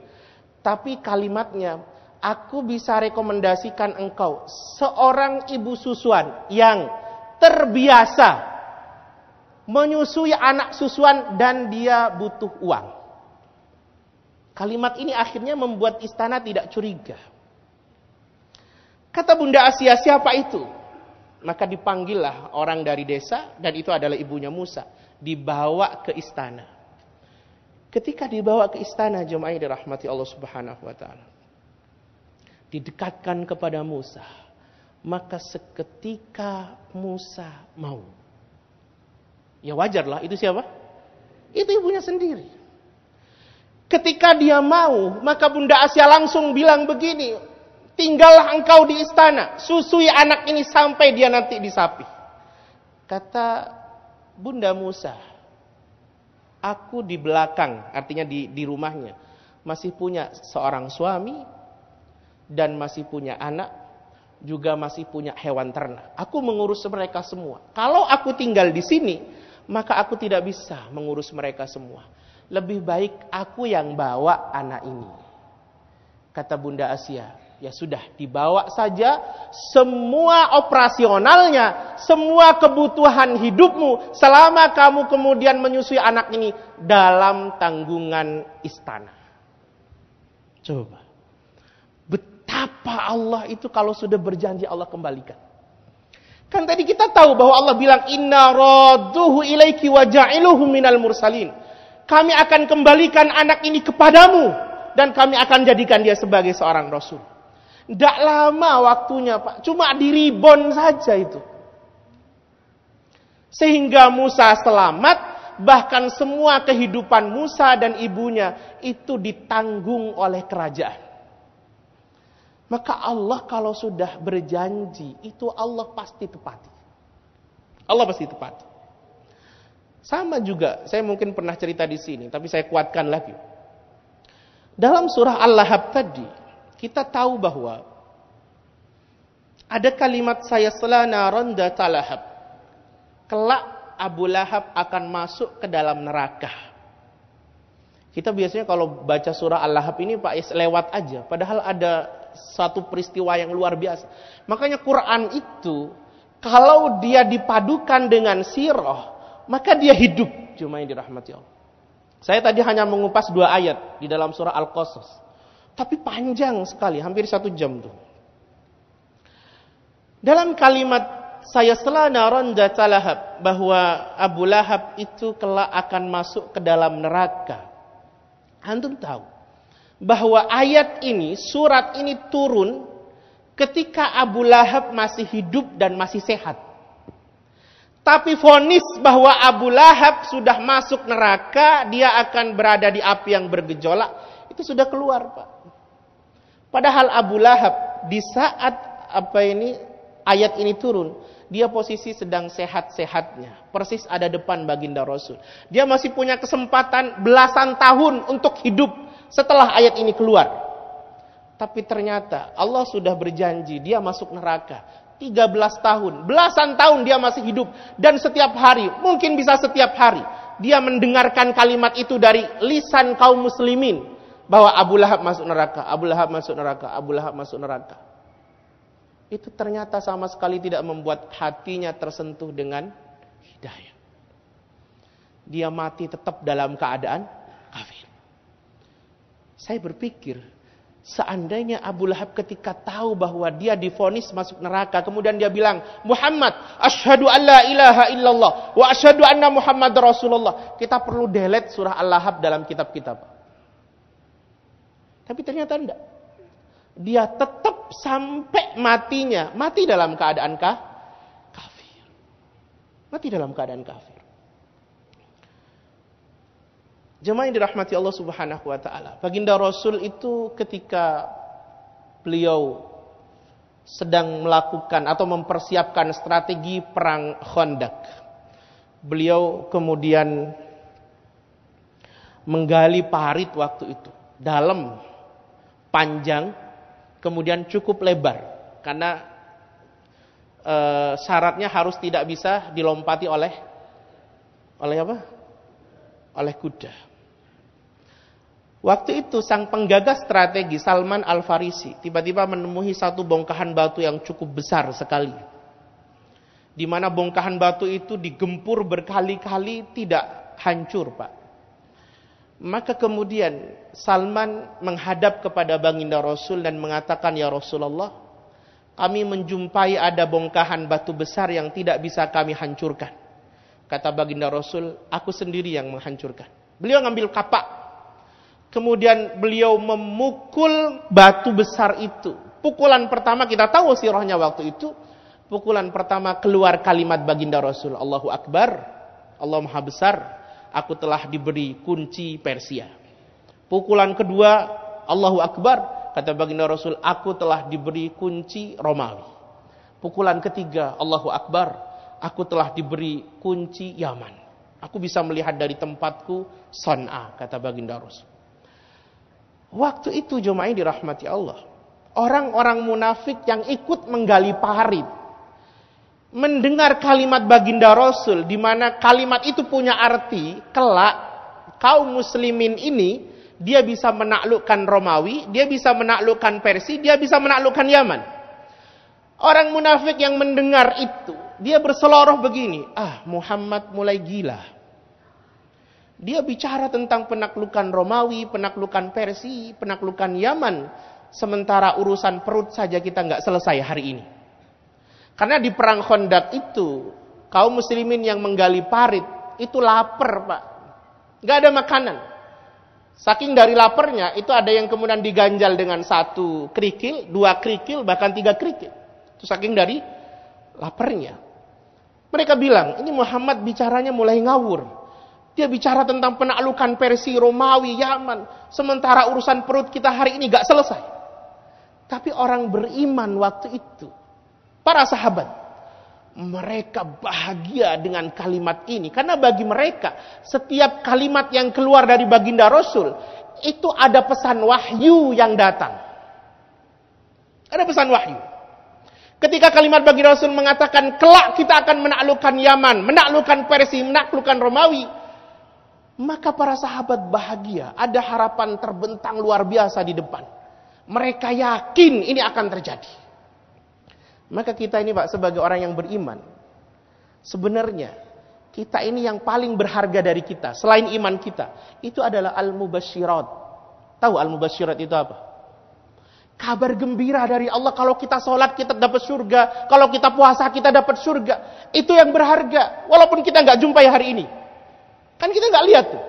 Tapi kalimatnya, aku bisa rekomendasikan engkau seorang ibu susuan yang terbiasa menyusui anak susuan dan dia butuh uang. Kalimat ini akhirnya membuat istana tidak curiga. Kata Bunda Asia, siapa itu? Maka dipanggillah orang dari desa dan itu adalah ibunya Musa. Dibawa ke istana. Ketika dibawa ke istana, jemaah yang dirahmati Allah Subhanahu wa taala, didekatkan kepada Musa, maka seketika Musa mau. Ya wajarlah, itu siapa? Itu ibunya sendiri. Ketika dia mau, maka Bunda Asia langsung bilang begini, tinggallah engkau di istana, susui anak ini sampai dia nanti disapi. Kata Bunda Musa, aku di belakang, artinya di rumahnya, masih punya seorang suami dan masih punya anak, juga masih punya hewan ternak. Aku mengurus mereka semua. Kalau aku tinggal di sini, maka aku tidak bisa mengurus mereka semua. Lebih baik aku yang bawa anak ini. Kata Bunda Asia, ya sudah, dibawa saja semua operasionalnya, semua kebutuhan hidupmu selama kamu kemudian menyusui anak ini dalam tanggungan istana. Coba. Betapa Allah itu kalau sudah berjanji Allah kembalikan. Kan tadi kita tahu bahwa Allah bilang inna radduhu ilaiki wa ja'iluhu minal mursalin. Kami akan kembalikan anak ini kepadamu dan kami akan jadikan dia sebagai seorang rasul. Tidak lama waktunya, Pak. Cuma di ribon saja itu. Sehingga Musa selamat, bahkan semua kehidupan Musa dan ibunya itu ditanggung oleh kerajaan. Maka Allah kalau sudah berjanji, itu Allah pasti tepati. Allah pasti tepati. Sama juga, saya mungkin pernah cerita di sini, tapi saya kuatkan lagi. Dalam surah Al-Lahab tadi, kita tahu bahwa ada kalimat sayasla naran dzata lahab. Kelak Abu Lahab akan masuk ke dalam neraka. Kita biasanya kalau baca surah Al-Lahab ini Pak lewat aja, padahal ada satu peristiwa yang luar biasa. Makanya Quran itu kalau dia dipadukan dengan sirah, maka dia hidup. Cuma yang dirahmati Allah. Saya tadi hanya mengupas 2 ayat di dalam surah Al-Qasas. Tapi panjang sekali, hampir 1 jam tuh. Dalam kalimat sayasla naran dzata lahab, bahwa Abu Lahab itu kelak akan masuk ke dalam neraka. Antum tahu bahwa ayat ini, surat ini turun ketika Abu Lahab masih hidup dan masih sehat. Tapi vonis bahwa Abu Lahab sudah masuk neraka, dia akan berada di api yang bergejolak, itu sudah keluar, Pak. Padahal Abu Lahab di saat ayat ini turun, dia posisi sedang sehat-sehatnya. Persis ada depan baginda Rasul. Dia masih punya kesempatan belasan tahun untuk hidup setelah ayat ini keluar. Tapi ternyata Allah sudah berjanji dia masuk neraka. 13 tahun, belasan tahun dia masih hidup. Dan setiap hari, mungkin bisa setiap hari, dia mendengarkan kalimat itu dari lisan kaum muslimin, bahwa Abu Lahab masuk neraka, Abu Lahab masuk neraka, Abu Lahab masuk neraka. Itu ternyata sama sekali tidak membuat hatinya tersentuh dengan hidayah. Dia mati tetap dalam keadaan kafir. Saya berpikir, seandainya Abu Lahab ketika tahu bahwa dia divonis masuk neraka, kemudian dia bilang, Muhammad, asyhadu an la ilaha illallah, wa asyhadu anna Muhammad Rasulullah. Kita perlu delete surah Al-Lahab dalam kitab-kitab. Tapi ternyata tidak. Dia tetap sampai matinya, mati dalam keadaan kafir. Mati dalam keadaan kafir. Jemaah yang dirahmati Allah Subhanahu wa taala. Baginda Rasul itu ketika beliau sedang melakukan atau mempersiapkan strategi perang Khandaq, beliau kemudian menggali parit waktu itu, dalam, panjang, kemudian cukup lebar, karena syaratnya harus tidak bisa dilompati oleh apa? Oleh kuda. Waktu itu sang penggagas strategi Salman Al-Farisi tiba-tiba menemui satu bongkahan batu yang cukup besar sekali, di mana bongkahan batu itu digempur berkali-kali tidak hancur, Pak. Maka kemudian Salman menghadap kepada baginda Rasul dan mengatakan, ya Rasulullah, kami menjumpai ada bongkahan batu besar yang tidak bisa kami hancurkan. Kata baginda Rasul, aku sendiri yang menghancurkan. Beliau ngambil kapak. Kemudian beliau memukul batu besar itu. Pukulan pertama, kita tahu sirahnya waktu itu. Pukulan pertama keluar kalimat baginda Rasul, Allahu Akbar, Allah Maha Besar, aku telah diberi kunci Persia. Pukulan kedua, Allahu Akbar, kata baginda Rasul, aku telah diberi kunci Romawi. Pukulan ketiga, Allahu Akbar, aku telah diberi kunci Yaman. Aku bisa melihat dari tempatku Son'a, kata baginda Rasul. Waktu itu jemaah yang dirahmati Allah, orang-orang munafik yang ikut menggali parit mendengar kalimat baginda Rasul, di mana kalimat itu punya arti kelak kaum muslimin ini dia bisa menaklukkan Romawi, dia bisa menaklukkan Persia, dia bisa menaklukkan Yaman. Orang munafik yang mendengar itu, dia berseloroh begini, Muhammad mulai gila. Dia bicara tentang penaklukan Romawi, penaklukan Persia, penaklukan Yaman, sementara urusan perut saja kita nggak selesai hari ini. Karena di perang Khandaq itu, kaum muslimin yang menggali parit itu lapar, Pak. Nggak ada makanan. Saking dari laparnya, itu ada yang kemudian diganjal dengan 1 kerikil, 2 kerikil, bahkan 3 kerikil. Itu saking dari laparnya. Mereka bilang, ini Muhammad bicaranya mulai ngawur. Dia bicara tentang penaklukan Persia, Romawi, Yaman. Sementara urusan perut kita hari ini gak selesai. Tapi orang beriman waktu itu, para sahabat, mereka bahagia dengan kalimat ini. Karena bagi mereka, setiap kalimat yang keluar dari baginda Rasul, itu ada pesan wahyu yang datang. Ada pesan wahyu. Ketika kalimat baginda Rasul mengatakan, kelak kita akan menaklukkan Yaman, menaklukkan Persia, menaklukkan Romawi, maka para sahabat bahagia, ada harapan terbentang luar biasa di depan. Mereka yakin ini akan terjadi. Maka kita ini, Pak, sebagai orang yang beriman, sebenarnya kita ini yang paling berharga dari kita, selain iman kita, itu adalah al-mubasyirat. Tahu al-mubasyirat itu apa? Kabar gembira dari Allah, kalau kita sholat kita dapat surga, kalau kita puasa kita dapat surga. Itu yang berharga, walaupun kita nggak jumpai hari ini. Kan kita nggak lihat tuh.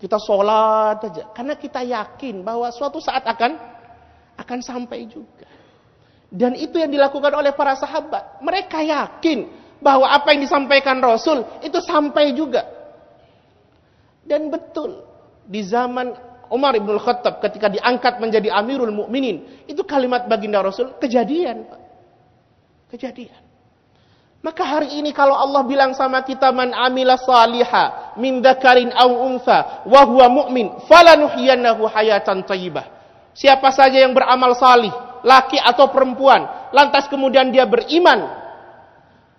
Kita sholat aja. Karena kita yakin bahwa suatu saat akan sampai juga. Dan itu yang dilakukan oleh para sahabat. Mereka yakin bahwa apa yang disampaikan Rasul itu sampai juga. Dan betul. Di zaman Umar ibn Khattab ketika diangkat menjadi Amirul Mukminin, itu kalimat baginda Rasul kejadian. Kejadian. Maka hari ini kalau Allah bilang sama kita, man amila saliha min dzakarin aw untha wa huwa mu'min falanuhyiyannahu hayatan thayyibah. Siapa saja yang beramal salih, laki atau perempuan, lantas kemudian dia beriman,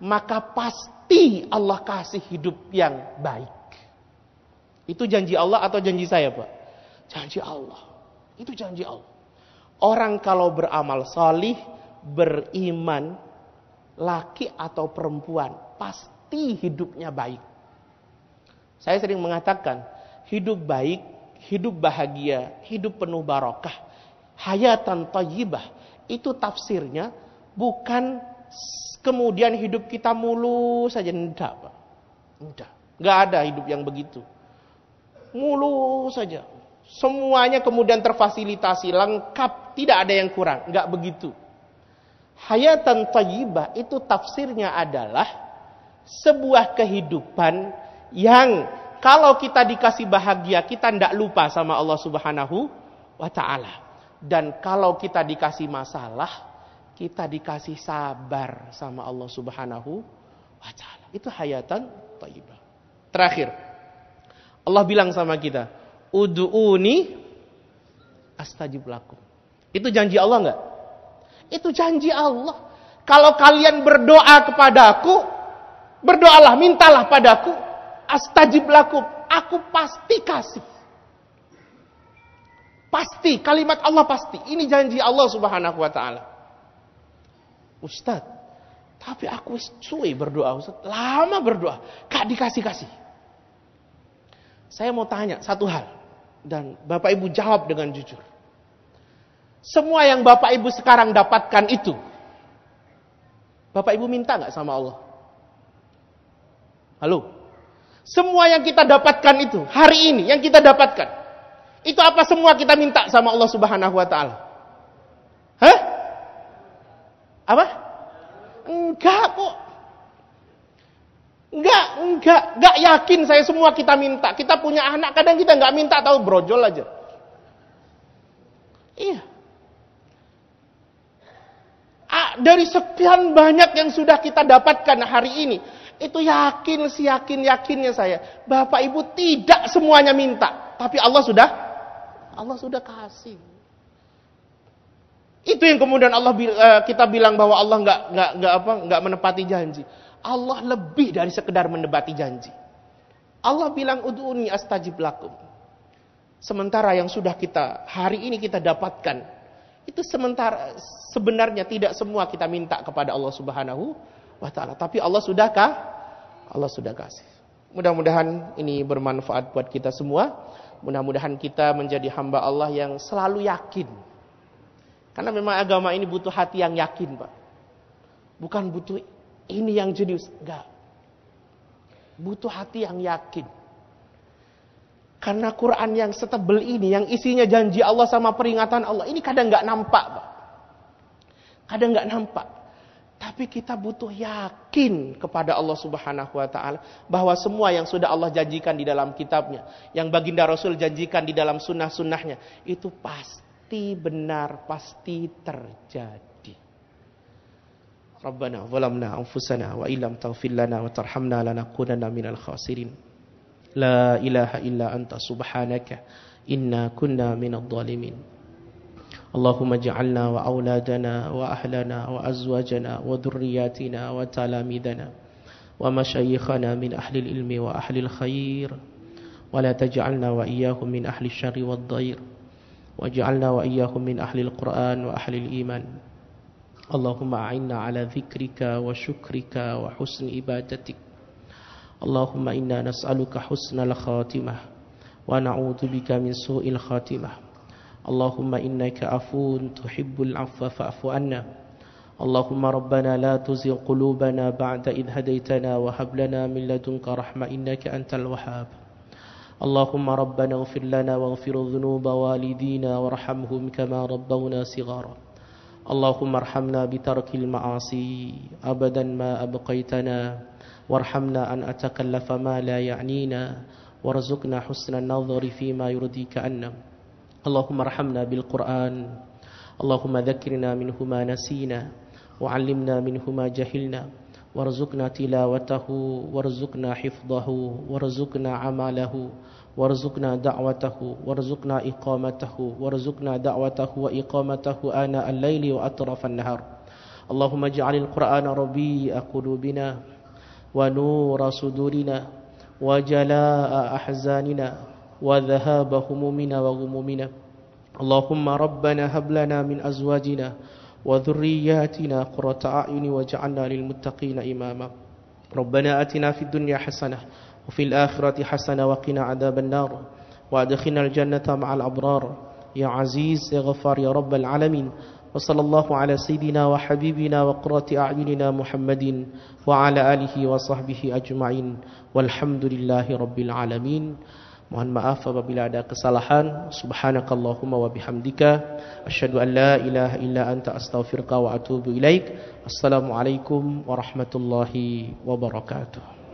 maka pasti Allah kasih hidup yang baik. Itu janji Allah atau janji saya, Pak? Janji Allah. Itu janji Allah. Orang kalau beramal salih, beriman, laki atau perempuan, pasti hidupnya baik. Saya sering mengatakan, hidup baik, hidup bahagia, hidup penuh barokah, hayatan thayyibah, itu tafsirnya bukan kemudian hidup kita mulus saja, enggak, Pak. Enggak ada hidup yang begitu. Mulus saja. Semuanya kemudian terfasilitasi, lengkap, tidak ada yang kurang, enggak begitu. Hayatan thayyibah itu tafsirnya adalah sebuah kehidupan yang kalau kita dikasih bahagia, kita tidak lupa sama Allah Subhanahu wa ta'ala. Dan kalau kita dikasih masalah, kita dikasih sabar sama Allah Subhanahu wa ta'ala. Itu hayatan thayyibah. Terakhir, Allah bilang sama kita, ud'uni astajib lakum. Itu janji Allah enggak? Itu janji Allah. Kalau kalian berdoa kepadaku, berdoalah, mintalah padaku, astajib lakum, aku pasti kasih. Pasti, kalimat Allah pasti. Ini janji Allah Subhanahu wa ta'ala. Ustaz, tapi aku suwe berdoa, Ustaz. Lama berdoa, gak dikasih-kasih. Saya mau tanya satu hal, dan Bapak Ibu jawab dengan jujur. Semua yang Bapak Ibu sekarang dapatkan itu, Bapak Ibu minta gak sama Allah? Halo? Semua yang kita dapatkan itu, hari ini yang kita dapatkan, itu apa semua kita minta sama Allah Subhanahu wa ta'ala? Hah? Apa? Enggak kok. Enggak yakin saya semua kita minta. Kita punya anak, kadang kita enggak minta, tahu brojol aja. Iya. Dari sekian banyak yang sudah kita dapatkan hari ini, itu yakinnya saya, Bapak Ibu tidak semuanya minta, tapi Allah sudah kasih. Itu yang kemudian kita bilang bahwa Allah enggak menepati janji. Allah lebih dari sekedar menepati janji. Allah bilang ud'uni astajib lakum. Sementara yang sudah kita hari ini kita dapatkan, itu sebenarnya tidak semua kita minta kepada Allah Subhanahu wa ta'ala, tapi Allah sudah kasih. Mudah-mudahan ini bermanfaat buat kita semua. Mudah-mudahan kita menjadi hamba Allah yang selalu yakin. Karena memang agama ini butuh hati yang yakin, Pak. Bukan butuh ini yang jenius, enggak. Butuh hati yang yakin. Karena Quran yang setebel ini, yang isinya janji Allah sama peringatan Allah, ini kadang enggak nampak, Pak. Kadang enggak nampak. Tapi kita butuh yakin kepada Allah Subhanahu wa ta'ala bahwa semua yang sudah Allah janjikan di dalam kitabnya, yang baginda Rasul janjikan di dalam sunnah-sunnahnya, itu pasti benar, pasti terjadi. Rabbana zalamna anfusana wa illam taghfir lana wa tarhamna lanakunanna minal khasirin. La ilaha illa anta subhanaka inna kunna minadh dhalimin. Allahumma ja'alna wa auladana wa ahlana wa azwajana wa dhurriyyatina wa talamidana wa masyayikhana min ahli ilmi wa ahli khair wa la taj'alna wa iyyahum min ahli syarri wad dhair wa ja'alna wa iyyahum min ahli al-Qur'an wa ahli al-iman. Allahumma a'inna ala dhikrika wa syukrika wa husni ibadatik. Allahumma inna nas'aluka husnal khatimah wa na'udzu bika min su'il khatimah. Allahumma innaka afuun tuhibbul afwa fa'fu anna. Allahumma rabbana la tuzigh qulubana ba'da idh hadaytana wa hab lana min ladunka rahmah innaka antal wahhab. Allahumma rabbana ighfir lana waghfir dhunuba walidina warhamhum kama rabbawna shighara. Allahumma arhamna bitarkil ma'asi abadan ma abqaitana warhamna an atakallafa ma la ya'nina warzuqna husnan nadhari fima yurdika anna. Allahumma arhamna bil Qur'an. Allahumma dhakkirna minhu ma nasina wa 'allimna minhu ma jahilna warzuqna tilawatahu warzuqna hifdhahu warzuqna 'amalahu warzuqna da'watahu warzuqna iqamatahu warzuqna da'watahu wa iqamatahu ana al-laili wa atrafan nahar. Allahumma ij'alil Qur'ana rabi'a qulubina wa nura sudurina وجلاء أحزاننا وذهاب همومنا وغمومنا. اللهم ربنا هب لنا من أزواجنا وذرياتنا قرة أعين واجعلنا للمتقين إماما. ربنا آتنا في الدنيا حسنة وفي الآخرة حسنة وقنا عذاب النار وأدخلنا الجنة مع الأبرار يا عزيز يا غفار يا رب العالمين. وصلى الله على سيدنا وحبيبنا وقرة أعيننا محمد وعلى آله وصحبه أجمعين والحمد لله رب العالمين. Mohon maaf apabila ada kesalahan. Subhanakallahumma wa bihamdika asyhadu an la ilaha illa anta astaghfiruka wa atubu ilaik. Assalamualaikum warahmatullahi wabarakatuh.